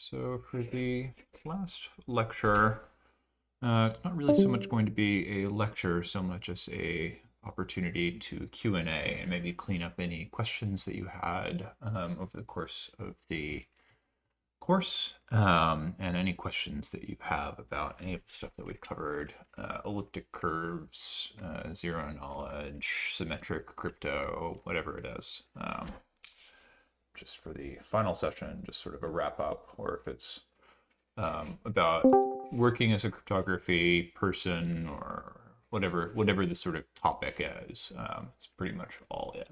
So for the last lecture, it's not really so much going to be a lecture so much as a opportunity to Q&A and maybe clean up any questions that you had over the course of the course, and any questions that you have about any of the stuff that we've covered, elliptic curves, zero knowledge, symmetric crypto, whatever it is. Just for the final session, just sort of a wrap up, or if it's about working as a cryptography person or whatever the sort of topic is. It's pretty much all in.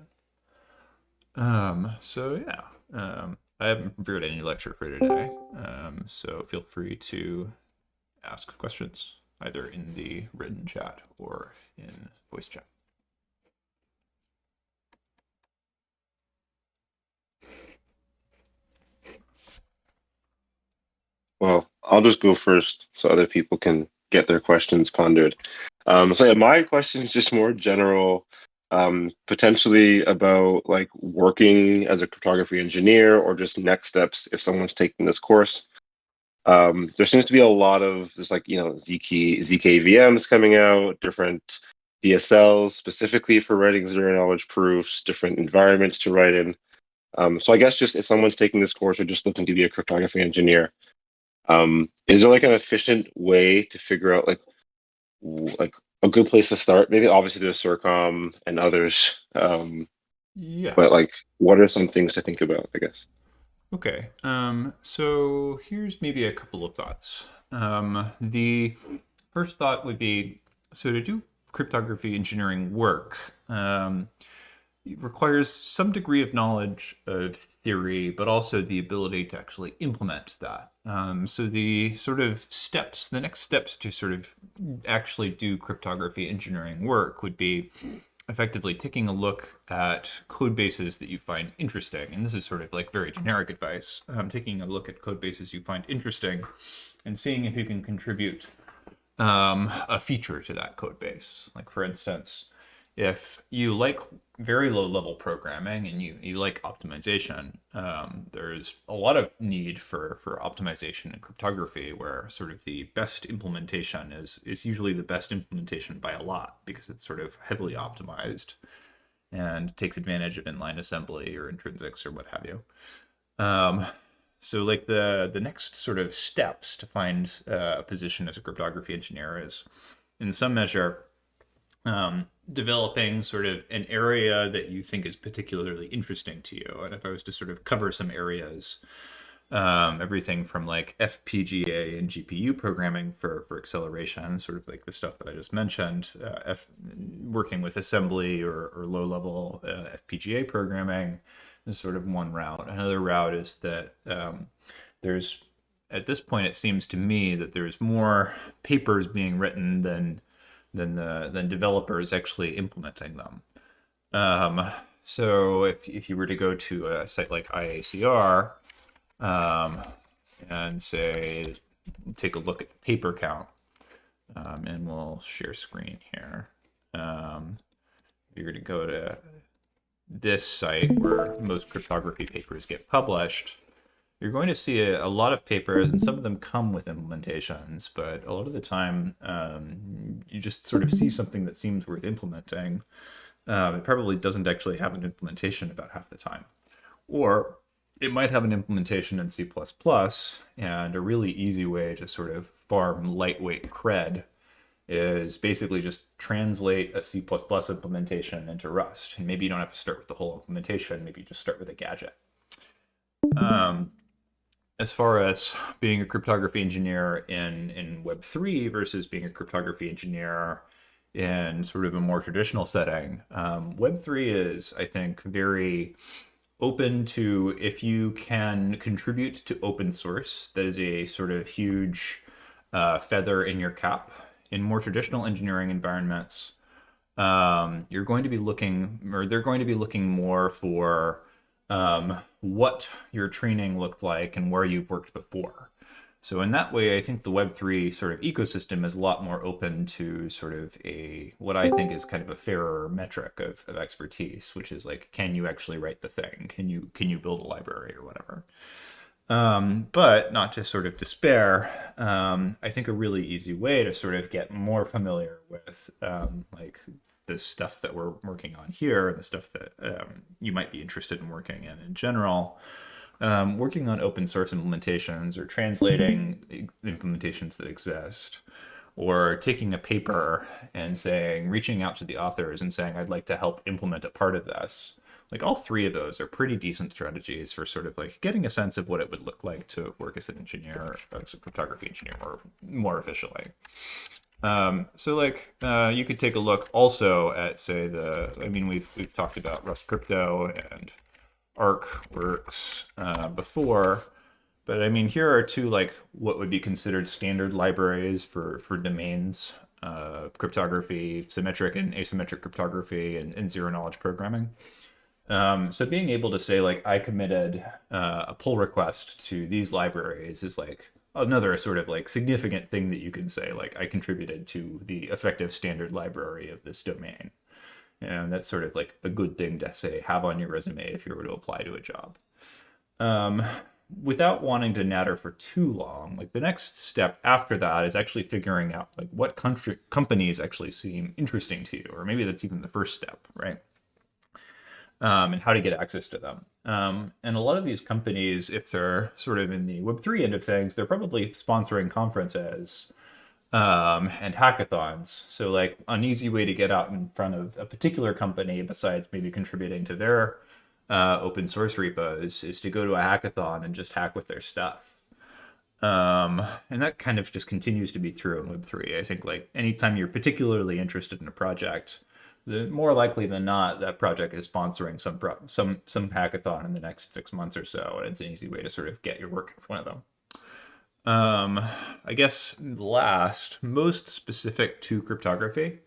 So yeah, I haven't prepared any lecture for today, so feel free to ask questions either in the written chat or in voice chat. Well, I'll just go first so other people can get their questions pondered. So yeah, my question is just more general, potentially about like working as a cryptography engineer or just next steps if someone's taking this course. There seems to be a lot of just like, ZK VMs coming out, different DSLs specifically for writing zero knowledge proofs, different environments to write in. So I guess just if someone's taking this course or just looking to be a cryptography engineer, is there like an efficient way to figure out like a good place to start? Maybe obviously there's Circom and others, Yeah. but like what are some things to think about, I guess? Okay. So here's maybe a couple of thoughts. The first thought would be, so to do cryptography engineering work, it requires some degree of knowledge of theory, but also the ability to actually implement that. So the sort of steps, the next steps to sort of actually do cryptography engineering work would be effectively taking a look at code bases that you find interesting. And this is sort of like very generic advice. Taking a look at code bases you find interesting and seeing if you can contribute a feature to that code base. Like, for instance, if you like very low level programming and you like optimization, there's a lot of need for optimization in cryptography where sort of the best implementation is usually the best implementation by a lot because it's sort of heavily optimized and takes advantage of inline assembly or intrinsics or what have you. Um, so like the next sort of steps to find a position as a cryptography engineer is in some measure developing sort of an area that you think is particularly interesting to you. And if I was to sort of cover some areas, everything from like FPGA and GPU programming for acceleration, sort of like the stuff that I just mentioned, working with assembly or low level FPGA programming is sort of one route. Another route is that there's at this point it seems to me that there's more papers being written than developers actually implementing them. So if you were to go to a site like IACR, um, and say take a look at the paper count, and we'll share screen here. If you were to go to this site where most cryptography papers get published, you're going to see a lot of papers, and some of them come with implementations, but a lot of the time you just sort of see something that seems worth implementing. It probably doesn't actually have an implementation about half the time. Or it might have an implementation in C++, and a really easy way to sort of farm lightweight cred is basically just translate a C++ implementation into Rust. And maybe you don't have to start with the whole implementation, maybe you just start with a gadget. Um, as far as being a cryptography engineer in Web3 versus being a cryptography engineer in sort of a more traditional setting, Web3 is, I think, very open to if you can contribute to open source. That is a sort of huge feather in your cap. In more traditional engineering environments, you're going to be looking, or they're going to be looking more for what your training looked like and where you've worked before. So in that way, I think the Web3 sort of ecosystem is a lot more open to sort of what I think is kind of a fairer metric of expertise, which is like, can you actually write the thing? Can you build a library or whatever? But not to sort of despair. I think a really easy way to sort of get more familiar with like the stuff that we're working on here and the stuff that you might be interested in working in general. Working on open source implementations or translating implementations that exist, or taking a paper and saying, reaching out to the authors and saying, I'd like to help implement a part of this. Like all three of those are pretty decent strategies for sort of like getting a sense of what it would look like to work as an engineer, as a cryptography engineer, more efficiently. So like you could take a look also at say I mean we've talked about Rust crypto and Arc works before, but I mean here are two like what would be considered standard libraries for domains, cryptography, symmetric and asymmetric cryptography, and zero knowledge programming. So being able to say like I committed a pull request to these libraries is like another sort of like significant thing that you can say like I contributed to the effective standard library of this domain. And that's sort of like a good thing to say have on your resume if you were to apply to a job. Um, Without wanting to natter for too long, like the next step after that is actually figuring out like what country companies actually seem interesting to you, or maybe that's even the first step, right? And how to get access to them. And a lot of these companies, if they're sort of in the Web3 end of things, they're probably sponsoring conferences and hackathons. So, like, an easy way to get out in front of a particular company, besides maybe contributing to their open source repos, is to go to a hackathon and just hack with their stuff. And that kind of just continues to be true in Web3. I think like anytime you're particularly interested in a project, the more likely than not that project is sponsoring some hackathon in the next 6 months or so, and it's an easy way to sort of get your work in front of them. I guess last, most specific to cryptography,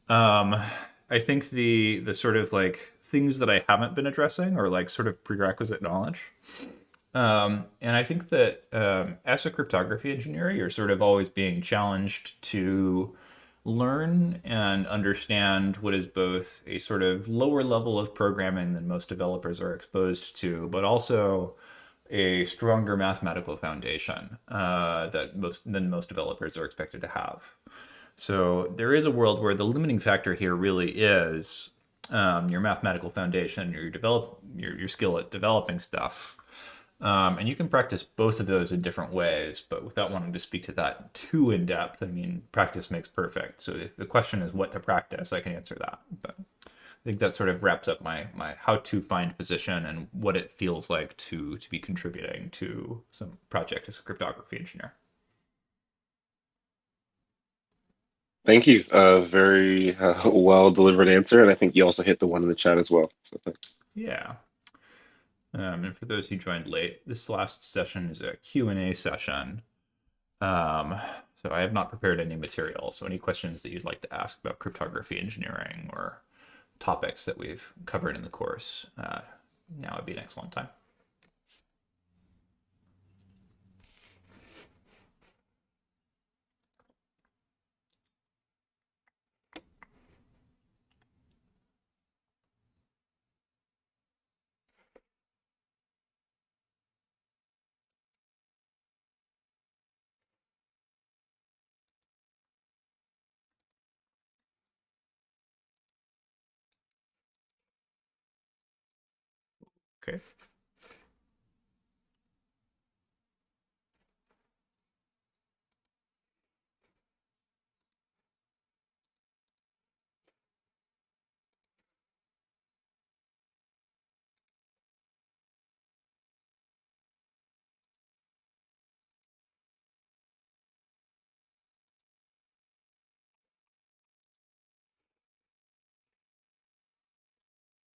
um, I think the sort of like things that I haven't been addressing are like sort of prerequisite knowledge. And I think that as a cryptography engineer, you're sort of always being challenged to learn and understand what is both a sort of lower level of programming than most developers are exposed to, but also a stronger mathematical foundation than most developers are expected to have. So there is a world where the limiting factor here really is your mathematical foundation, your skill at developing stuff. And you can practice both of those in different ways, but without wanting to speak to that too in depth, I mean, practice makes perfect. So if the question is what to practice, I can answer that. But I think that sort of wraps up my how to find position and what it feels like to be contributing to some project as a cryptography engineer. Thank you. Very well delivered answer, and I think you also hit the one in the chat as well. So thanks. Yeah. And for those who joined late, this last session is a Q&A session. Um, so I have not prepared any material. So any questions that you'd like to ask about cryptography engineering or topics that we've covered in the course, now would be an excellent time. Okay.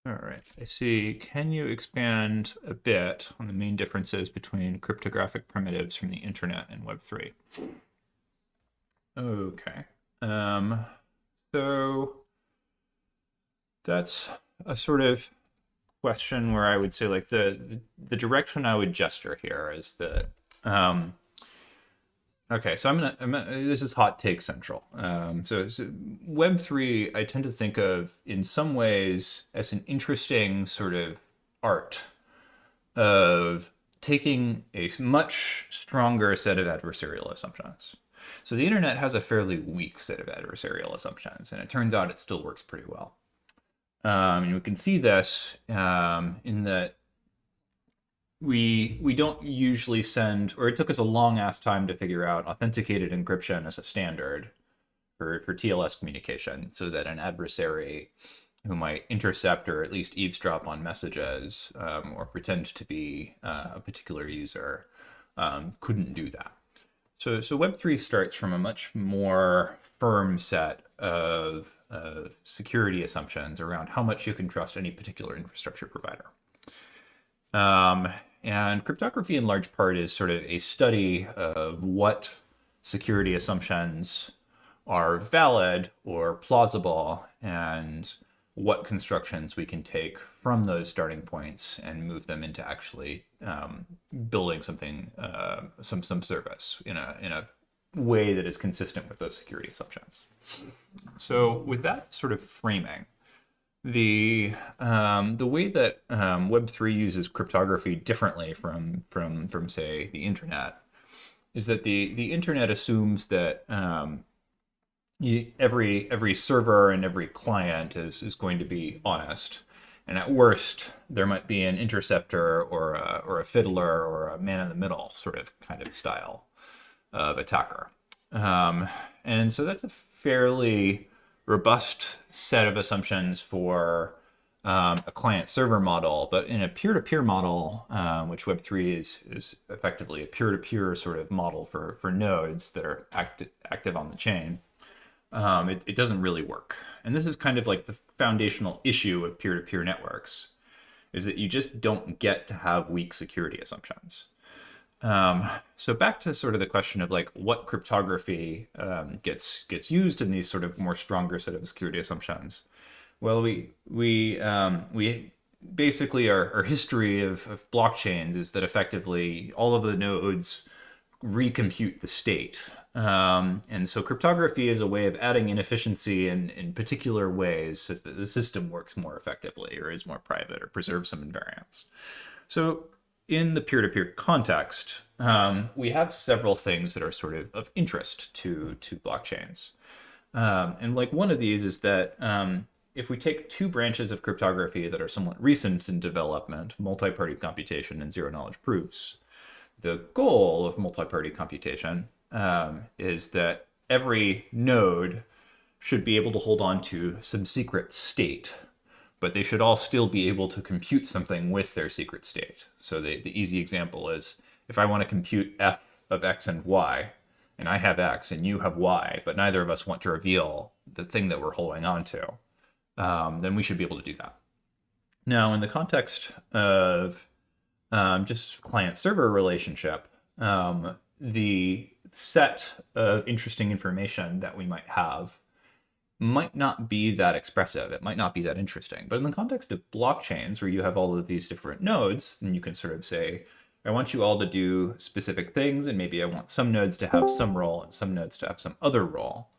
All right. I see. Can you expand a bit on the main differences between cryptographic primitives from the internet and Web3? Okay. Um, so that's a sort of question where I would say like the direction I would gesture here is that okay, so this is hot take central. So Web3 I tend to think of in some ways as an interesting sort of art of taking a much stronger set of adversarial assumptions. So the internet has a fairly weak set of adversarial assumptions, and it turns out it still works pretty well. And we can see this in that we don't usually send, or it took us a long ass time to figure out authenticated encryption as a standard for TLS communication, so that an adversary who might intercept or at least eavesdrop on messages or pretend to be a particular user couldn't do that. So Web3 starts from a much more firm set of security assumptions around how much you can trust any particular infrastructure provider. And cryptography, in large part, is sort of a study of what security assumptions are valid or plausible, and what constructions we can take from those starting points and move them into actually building something, some service in a way that is consistent with those security assumptions. So with that sort of framing, the way that Web3 uses cryptography differently from say the internet is that the internet assumes that every server and every client is going to be honest, and at worst there might be an interceptor or a fiddler or a man in the middle sort of kind of style of attacker. And so that's a fairly robust set of assumptions for a client-server model. But in a peer-to-peer model, which Web3 is effectively a peer-to-peer sort of model for nodes that are active on the chain, it doesn't really work. And this is kind of like the foundational issue of peer-to-peer networks, is that you just don't get to have weak security assumptions. So back to sort of the question of like what cryptography gets used in these sort of more stronger set of security assumptions. Well, we basically our history of blockchains is that effectively all of the nodes recompute the state. And so cryptography is a way of adding inefficiency in particular ways so that the system works more effectively or is more private or preserves some invariance. So in the peer-to-peer context, we have several things that are sort of interest to blockchains. And like one of these is that if we take two branches of cryptography that are somewhat recent in development, multi-party computation and zero-knowledge proofs, the goal of multi-party computation is that every node should be able to hold on to some secret state, but they should all still be able to compute something with their secret state. So the easy example is if I want to compute f of x and y, and I have x and you have y, but neither of us want to reveal the thing that we're holding on to, then we should be able to do that. Now, in the context of just client-server relationship, the set of interesting information that we might have might not be that expressive. It might not be that interesting. But in the context of blockchains, where you have all of these different nodes, then you can sort of say, I want you all to do specific things, and maybe I want some nodes to have some role and some nodes to have some other role.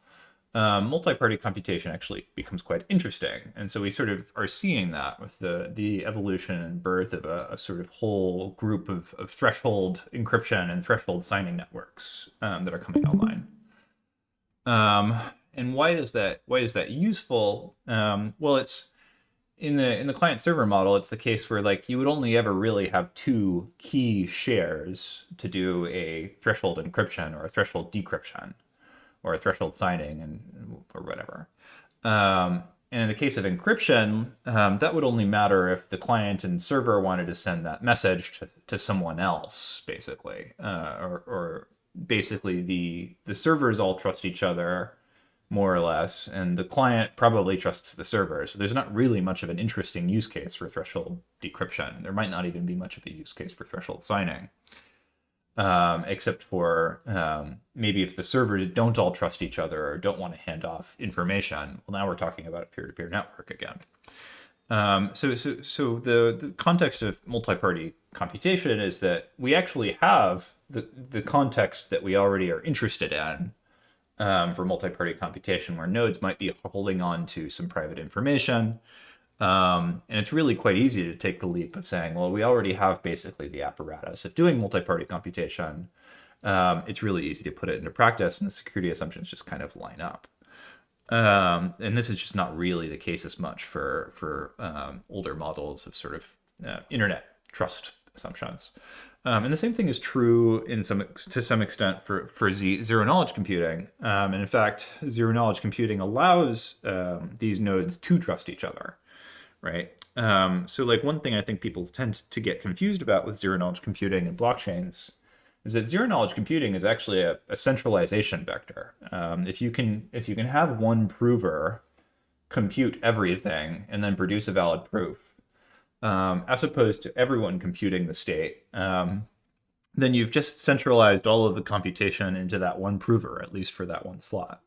Multi-party computation actually becomes quite interesting. And so we sort of are seeing that with the evolution and birth of a sort of whole group of threshold encryption and threshold signing networks that are coming online. And why is that useful? Well, it's in the client server model, it's the case where like you would only ever really have two key shares to do a threshold encryption or a threshold decryption or a threshold signing or whatever. And in the case of encryption, that would only matter if the client and server wanted to send that message to someone else, basically, or basically the servers all trust each other more or less, and the client probably trusts the server. So there's not really much of an interesting use case for threshold decryption. There might not even be much of a use case for threshold signing, except for maybe if the servers don't all trust each other or don't want to hand off information. Well, now we're talking about a peer-to-peer network again. So the context of multi-party computation is that we actually have the context that we already are interested in for multi-party computation, where nodes might be holding on to some private information, And it's really quite easy to take the leap of saying, well, we already have basically the apparatus of doing multi-party computation. It's really easy to put it into practice, and the security assumptions just kind of line up. And this is just not really the case as much for older models of sort of internet trust assumptions. And the same thing is true to some extent for zero knowledge computing. And in fact, zero knowledge computing allows these nodes to trust each other, right? So like one thing I think people tend to get confused about with zero knowledge computing and blockchains is that zero knowledge computing is actually a centralization vector. If you can have one prover compute everything and then produce a valid proof, as opposed to everyone computing the state, then you've just centralized all of the computation into that one prover, at least for that one slot.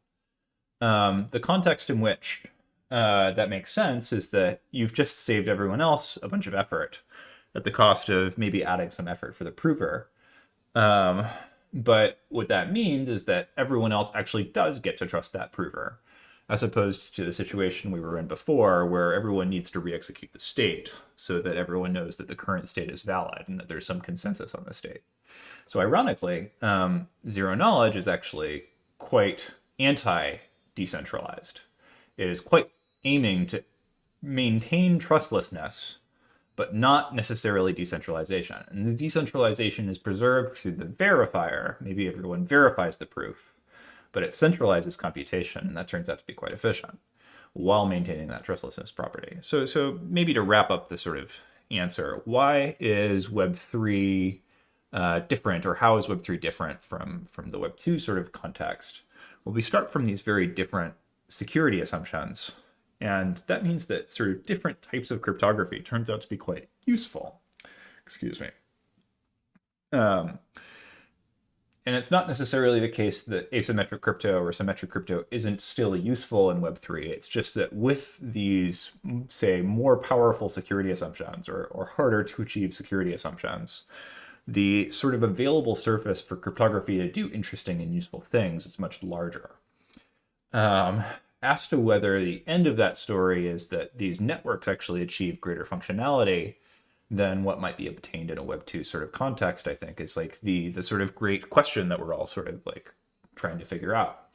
The context in which that makes sense is that you've just saved everyone else a bunch of effort at the cost of maybe adding some effort for the prover. But what that means is that everyone else actually does get to trust that prover, as opposed to the situation we were in before, where everyone needs to re-execute the state so that everyone knows that the current state is valid and that there's some consensus on the state. So ironically, zero knowledge is actually quite anti-decentralized. It is quite aiming to maintain trustlessness, but not necessarily decentralization. And the decentralization is preserved through the verifier. Maybe everyone verifies the proof, but it centralizes computation, and that turns out to be quite efficient while maintaining that trustlessness property. So maybe to wrap up the sort of answer, why is Web3 different, or how is Web3 different from the Web2 sort of context? Well, we start from these very different security assumptions, and that means that sort of different types of cryptography turns out to be quite useful. Excuse me. And it's not necessarily the case that asymmetric crypto or symmetric crypto isn't still useful in Web3. It's just that with these, say, more powerful security assumptions or harder to achieve security assumptions, the sort of available surface for cryptography to do interesting and useful things is much larger. As to whether the end of that story is that these networks actually achieve greater functionality than what might be obtained in a Web2 sort of context, I think is like the sort of great question that we're all sort of like trying to figure out.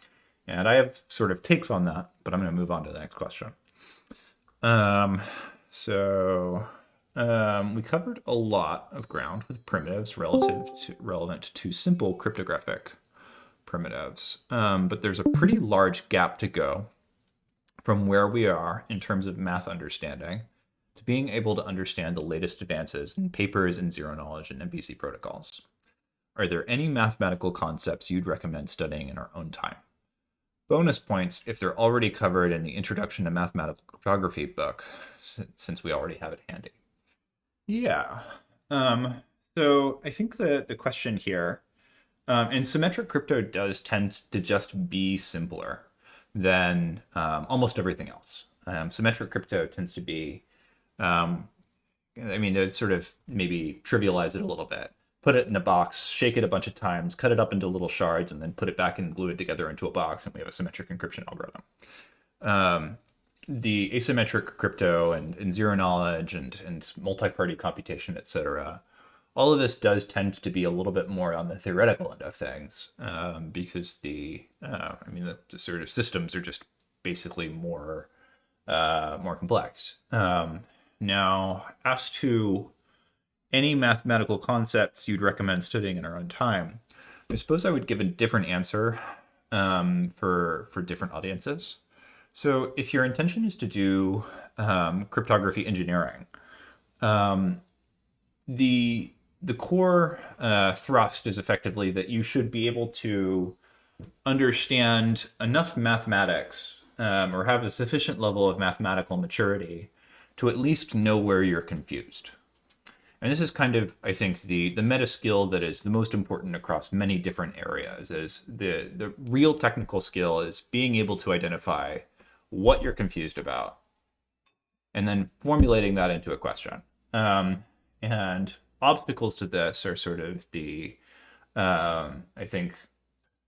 And I have sort of takes on that, but I'm going to move on to the next question. We covered a lot of ground with primitives relevant to simple cryptographic primitives, but there's a pretty large gap to go from where we are in terms of math understanding to being able to understand the latest advances in papers in zero knowledge and MPC protocols. Are there any mathematical concepts you'd recommend studying in our own time? Bonus points if they're already covered in the Introduction to Mathematical Cryptography book, since we already have it handy. Yeah. So I think the question here, and symmetric crypto does tend to just be simpler than almost everything else. Symmetric crypto tends to be, to sort of maybe trivialize it a little bit. Put it in a box, shake it a bunch of times, cut it up into little shards, and then put it back and glue it together into a box, and we have a symmetric encryption algorithm. The asymmetric crypto and zero knowledge and multi-party computation, etc., all of this does tend to be a little bit more on the theoretical end of things, because the sort of systems are just basically more complex. Now, as to any mathematical concepts you'd recommend studying in our own time, I suppose I would give a different answer for different audiences. So if your intention is to do cryptography engineering, the core thrust is effectively that you should be able to understand enough mathematics or have a sufficient level of mathematical maturity to at least know where you're confused. And this is kind of, I think, the meta skill that is the most important across many different areas. Is the real technical skill is being able to identify what you're confused about and then formulating that into a question. And obstacles to this are sort of the, I think,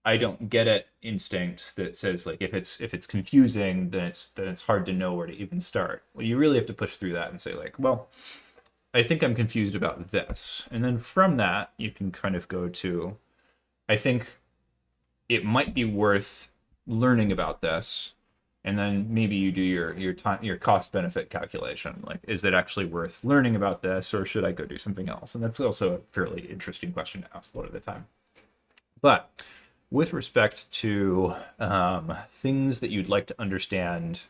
I don't get it instinct that says like if it's confusing, then it's hard to know where to even start. Well, you really have to push through that and say like, well, I think I'm confused about this, and then from that you can kind of go to, I think it might be worth learning about this, and then maybe you do your time, your cost benefit calculation. Like, is it actually worth learning about this, or should I go do something else? And that's also a fairly interesting question to ask a lot of the time. But with respect to things that you'd like to understand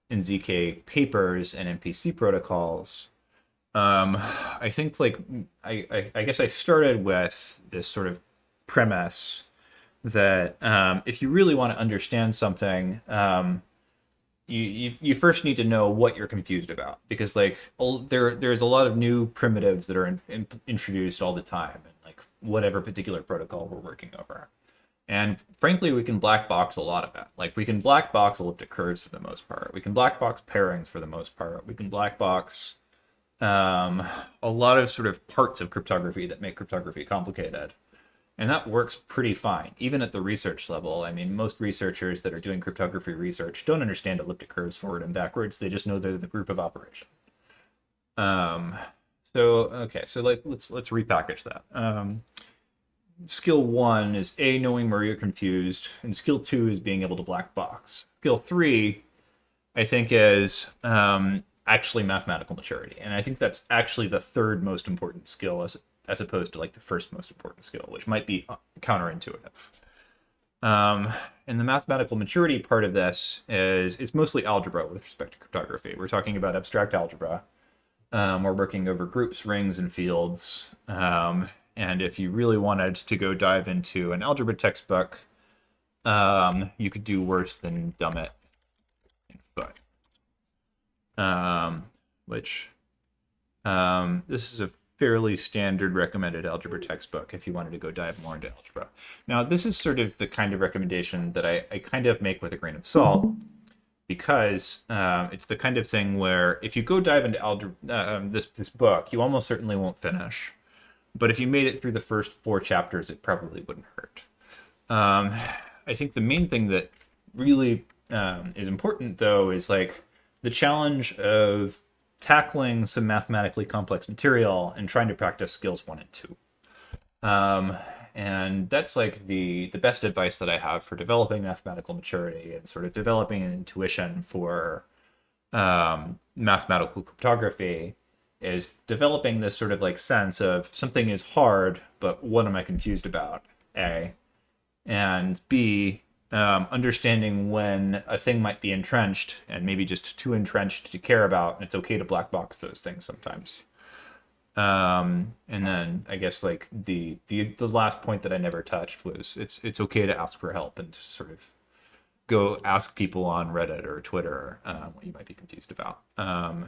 in ZK papers and MPC protocols, I think like I guess I started with this sort of premise that if you really want to understand something, you first need to know what you're confused about, because like there's a lot of new primitives that are introduced all the time, and like whatever particular protocol we're working over. And frankly, we can black box a lot of it. Like we can black box elliptic curves for the most part. We can black box pairings for the most part. We can black box a lot of sort of parts of cryptography that make cryptography complicated. And that works pretty fine, even at the research level. I mean, most researchers that are doing cryptography research don't understand elliptic curves forward and backwards. They just know they're the group of operation. Um, so like let's repackage that. Skill 1 is knowing where you're confused, and skill 2 is being able to black box. Skill 3, I think, is actually mathematical maturity, and I think that's actually the third most important skill as opposed to like the first most important skill, which might be counterintuitive. And the mathematical maturity part of this is it's mostly algebra with respect to cryptography. We're talking about abstract algebra. We're working over groups, rings, and fields. And if you really wanted to go dive into an algebra textbook, you could do worse than dumb it in foot. Which this is a fairly standard recommended algebra textbook if you wanted to go dive more into algebra. Now, this is sort of the kind of recommendation that I kind of make with a grain of salt, because it's the kind of thing where if you go dive into algebra, this book, you almost certainly won't finish. But if you made it through the first 4 chapters, it probably wouldn't hurt. I think the main thing that really is important, though, is like the challenge of tackling some mathematically complex material and trying to practice skills 1 and 2. And that's like the best advice that I have for developing mathematical maturity and sort of developing an intuition for mathematical cryptography, is developing this sort of like sense of something is hard, but what am I confused about? A. And B, understanding when a thing might be entrenched and maybe just too entrenched to care about, and it's okay to black box those things sometimes. And then I guess like the last point that I never touched was it's okay to ask for help and sort of go ask people on Reddit or Twitter what you might be confused about.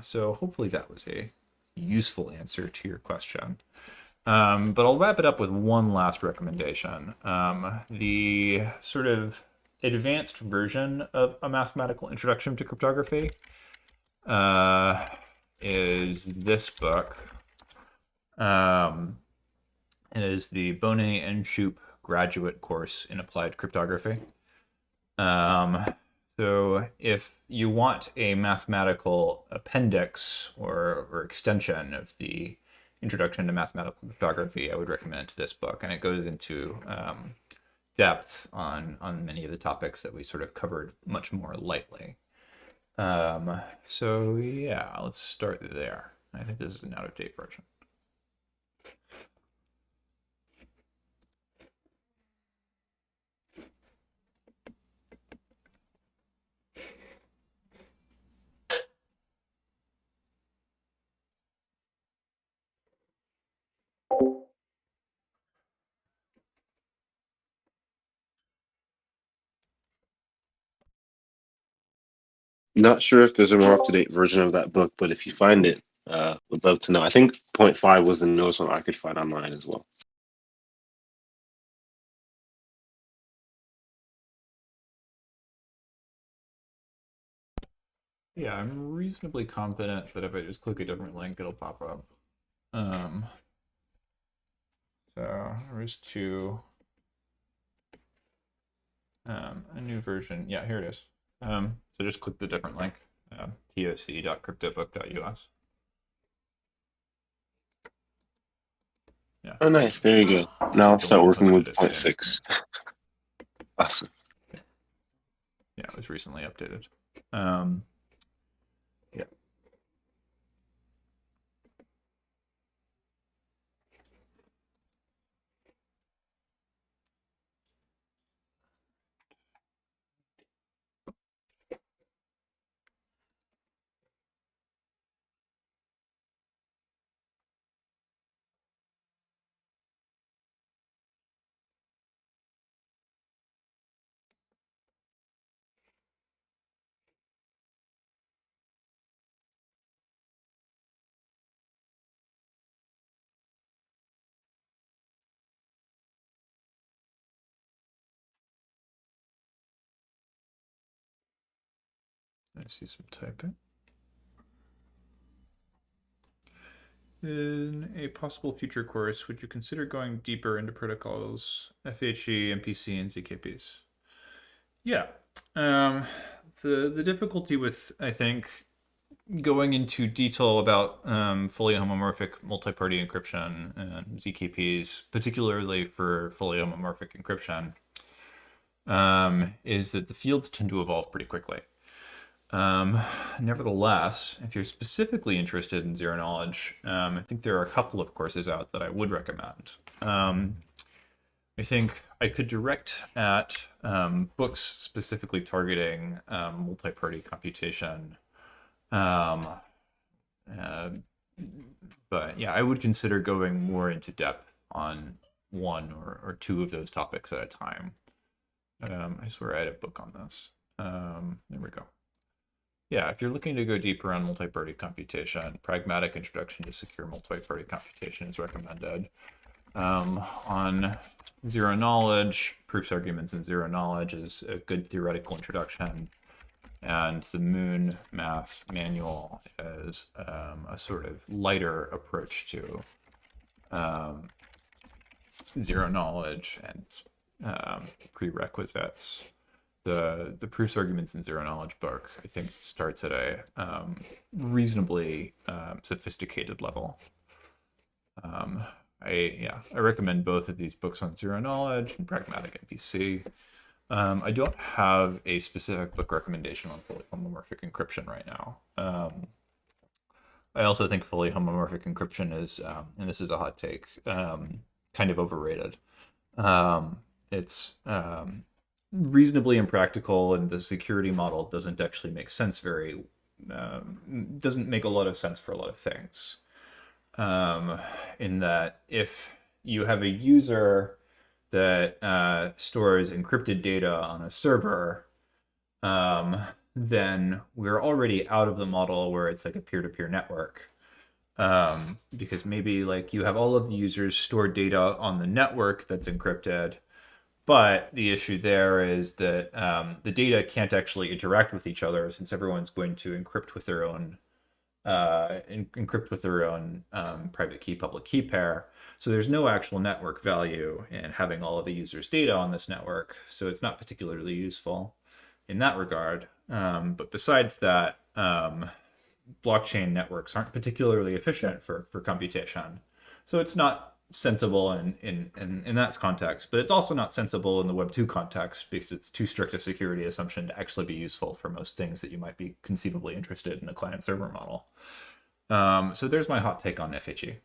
So hopefully that was a useful answer to your question. But I'll wrap it up with one last recommendation. The sort of advanced version of a mathematical introduction to cryptography is this book. It is the Bonnet and Shoup graduate course in applied cryptography. So if you want a mathematical appendix or extension of the Introduction to Mathematical Cryptography, I would recommend this book, and it goes into depth on many of the topics that we sort of covered much more lightly. So yeah, let's start there. I think this is an out-of-date version. Not sure if there's a more up-to-date version of that book, but if you find it, would love to know. I think point 5 was the newest one I could find online as well. Yeah, I'm reasonably confident that if I just click a different link, it'll pop up. So there's 2. A new version. Yeah, here it is. So just click the different link, toc.cryptobook.us. Yeah, Oh, nice. There you go. looks Now I'll like the start link working posted with it point soon. 6. Awesome. Yeah, it was recently updated. Yeah. I see some typing. In a possible future course, would you consider going deeper into protocols, FHE, MPC, and ZKPs? Yeah. Um, the difficulty with, I think, going into detail about fully homomorphic multi-party encryption and ZKPs, particularly for fully homomorphic encryption, is that the fields tend to evolve pretty quickly. Um, Nevertheless, if you're specifically interested in zero knowledge, I think there are a couple of courses out that I would recommend. I think I could direct at books specifically targeting multi-party computation. Um, uh, but yeah, I would consider going more into depth on one or two of those topics at a time. I swear I had a book on this. There we go. Yeah, if you're looking to go deeper on multi-party computation, Pragmatic Introduction to Secure Multi-Party Computation is recommended. On zero knowledge, proofs, arguments, and zero knowledge is a good theoretical introduction. And the Moon Math Manual is a sort of lighter approach to zero knowledge and prerequisites. The proofs, arguments, and zero knowledge book, I think, starts at a reasonably sophisticated level. I recommend both of these books on zero knowledge and pragmatic NPC. I don't have a specific book recommendation on fully homomorphic encryption right now. I also think fully homomorphic encryption is, and this is a hot take, kind of overrated. It's reasonably impractical, and the security model doesn't actually make sense doesn't make a lot of sense for a lot of things. In that if you have a user that stores encrypted data on a server, then we're already out of the model where it's like a peer-to-peer network. Because maybe like you have all of the users store data on the network that's encrypted, but the issue there is that the data can't actually interact with each other since everyone's going to encrypt with their own private key public key pair. So there's no actual network value in having all of the users' data on this network. So it's not particularly useful in that regard. But besides that, blockchain networks aren't particularly efficient for computation. So it's not sensible in that context, but it's also not sensible in the Web 2 context because it's too strict a security assumption to actually be useful for most things that you might be conceivably interested in a client server model. So there's my hot take on FHE.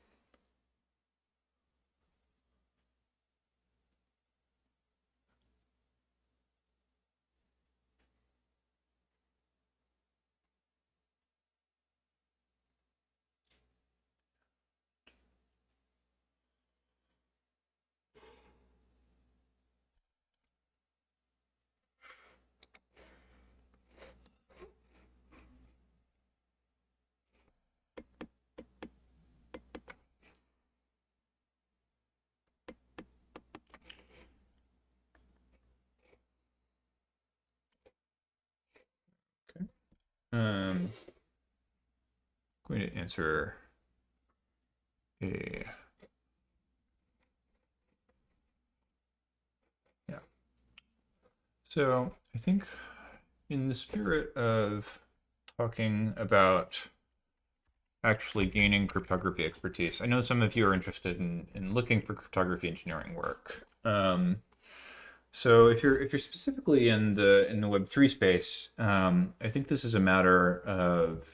Okay. Going to answer a yeah. So I think in the spirit of talking about actually gaining cryptography expertise, I know some of you are interested in looking for cryptography engineering work. So if you're specifically in the Web3 space, I think this is a matter of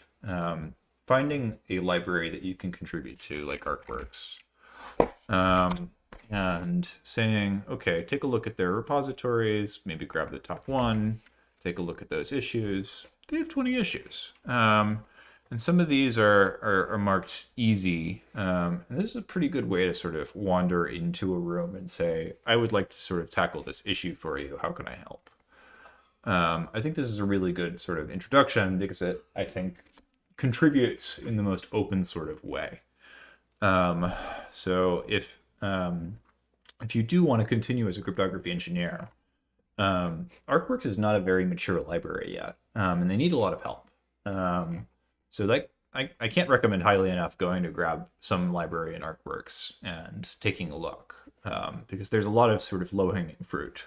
finding a library that you can contribute to, like Artworks, um, and saying, okay, take a look at their repositories, maybe grab the top one, take a look at those issues. They have 20 issues. And some of these are marked easy. And this is a pretty good way to sort of wander into a room and say, I would like to sort of tackle this issue for you. How can I help? I think this is a really good sort of introduction because it, I think, contributes in the most open sort of way. Um, so if you do want to continue as a cryptography engineer, ArcWorks is not a very mature library yet, and they need a lot of help. So like I can't recommend highly enough going to grab some library in ArcWorks and taking a look, because there's a lot of sort of low-hanging fruit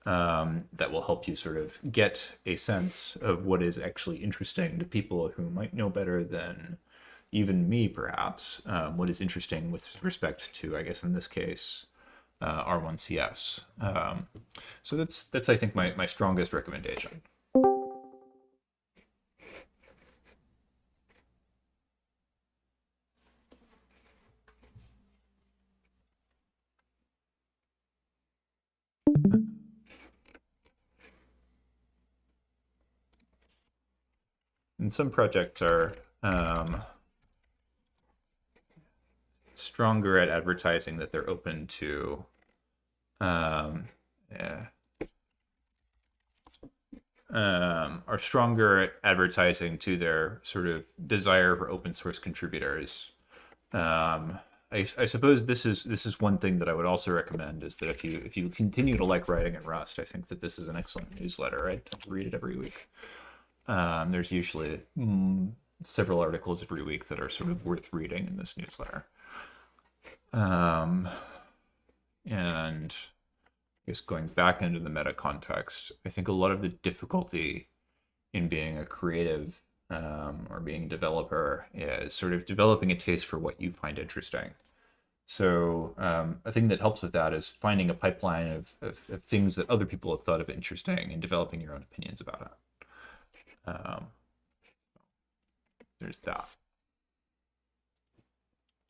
that will help you sort of get a sense of what is actually interesting to people who might know better than even me, perhaps, what is interesting with respect to, I guess in this case, R1CS. So that's I think my strongest recommendation. And some projects are stronger at advertising that they're open to yeah, are stronger at advertising to their sort of desire for open source contributors. Um, I suppose this is one thing that I would also recommend is that if you continue to like writing in Rust, I think that this is an excellent newsletter. I tend to read it every week. There's usually several articles every week that are sort of worth reading in this newsletter. And I guess going back into the meta context, I think a lot of the difficulty in being a creative or being a developer is sort of developing a taste for what you find interesting. So a thing that helps with that is finding a pipeline of things that other people have thought of interesting and developing your own opinions about it. There's that.